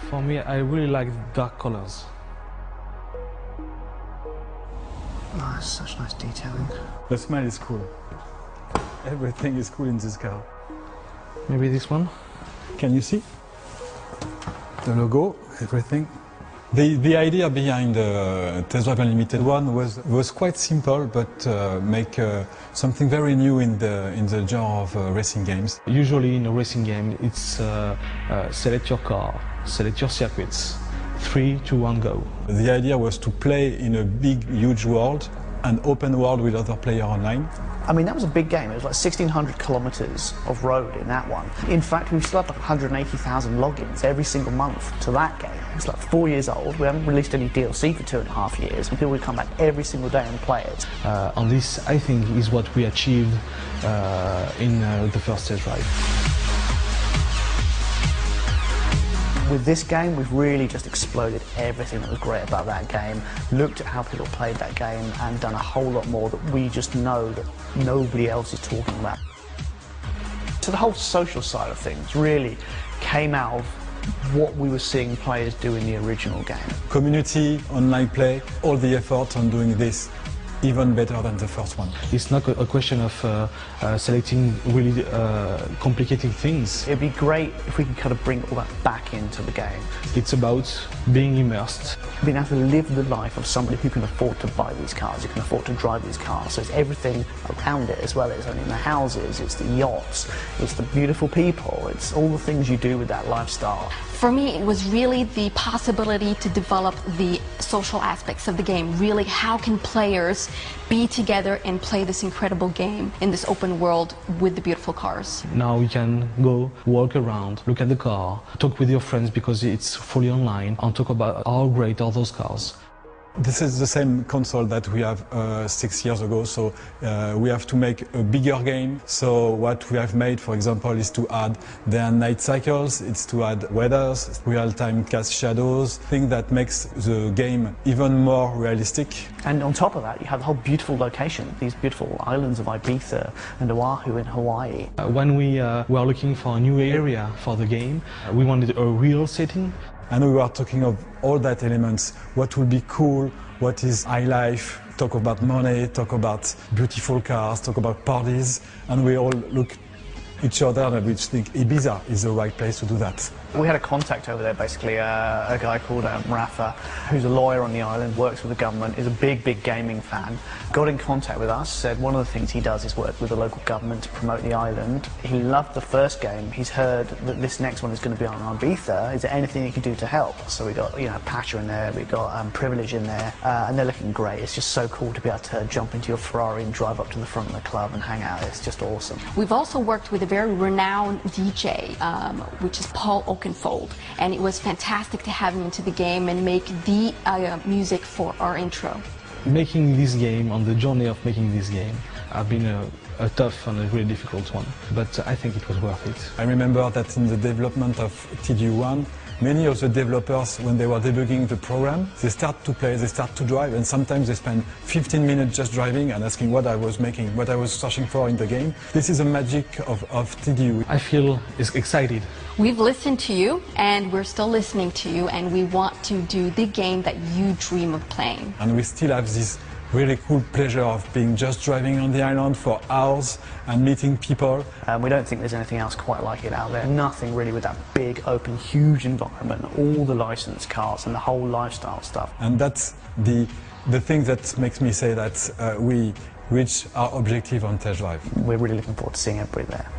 For me, I really like dark colors. Oh, that's such nice detailing. The smell is cool. Everything is cool in this car. Maybe this one? Can you see? The logo, everything. The idea behind the Test Drive Unlimited one was quite simple, but make something very new in the genre of racing games. Usually in a racing game, it's select your car, select your circuits, 3, 2, 1, go. The idea was to play in a big, huge world, an open world with other players online. I mean, that was a big game. It was like 1,600 kilometers of road in that one. In fact, we still have like 180,000 logins every single month to that game. It's like 4 years old. We haven't released any DLC for 2.5 years, and people would come back every single day and play it. And this, I think, is what we achieved in the first test drive. With this game, we've really just exploded everything that was great about that game, looked at how people played that game, and done a whole lot more that we just know that nobody else is talking about. So the whole social side of things really came out of what we were seeing players do in the original game. Community, online play, all the effort on doing this even better than the first one. It's not a question of selecting really complicated things. It'd be great if we could kind of bring all that back into the game. It's about being immersed. Being able to live the life of somebody who can afford to buy these cars, who can afford to drive these cars. So it's everything around it as well. It's in the houses, it's the yachts, it's the beautiful people, it's all the things you do with that lifestyle. For me, it was really the possibility to develop the social aspects of the game. Really, how can players be together and play this incredible game in this open world with the beautiful cars? Now you can go walk around, look at the car, talk with your friends because it's fully online, and talk about how great are those cars. This is the same console that we have 6 years ago, so we have to make a bigger game. So what we have made, for example, is to add the night cycles, it's to add weathers, real-time cast shadows, thing that makes the game even more realistic. And on top of that, you have the whole beautiful location, these beautiful islands of Ibiza and Oahu in Hawaii. When we were looking for a new area for the game, we wanted a real setting. And we were talking of all that elements, what would be cool, what is high life, talk about money, talk about beautiful cars, talk about parties, and we all look each other and we think Ibiza is the right place to do that. We had a contact over there, basically, a guy called Rafa, who's a lawyer on the island, works with the government, is a big gaming fan. Got in contact with us, said one of the things he does is work with the local government to promote the island. He loved the first game. He's heard that this next one is going to be on Ibiza. Is there anything he can do to help? So we got, you know, Pasha in there, we got Privilege in there, and they're looking great. It's just so cool to be able to jump into your Ferrari and drive up to the front of the club and hang out. It's just awesome. We've also worked with a very renowned DJ, which is Paul Oakenfold, and it was fantastic to have him into the game and make the music for our intro. Making this game, on the journey of making this game, have been a tough and a really difficult one, but I think it was worth it. I remember that in the development of TD1, many of the developers, when they were debugging the program, they start to play, they start to drive, and sometimes they spend 15 minutes just driving and asking what I was making, what I was searching for in the game. This is the magic of TD. I feel excited. We've listened to you, and we're still listening to you, and we want to do the game that you dream of playing. And we still have this really cool pleasure of being just driving on the island for hours and meeting people. We don't think there's anything else quite like it out there. Nothing really with that big, open, huge environment, all the licensed cars and the whole lifestyle stuff. And that's the thing that makes me say that we reach our objective on test drive. We're really looking forward to seeing everybody there.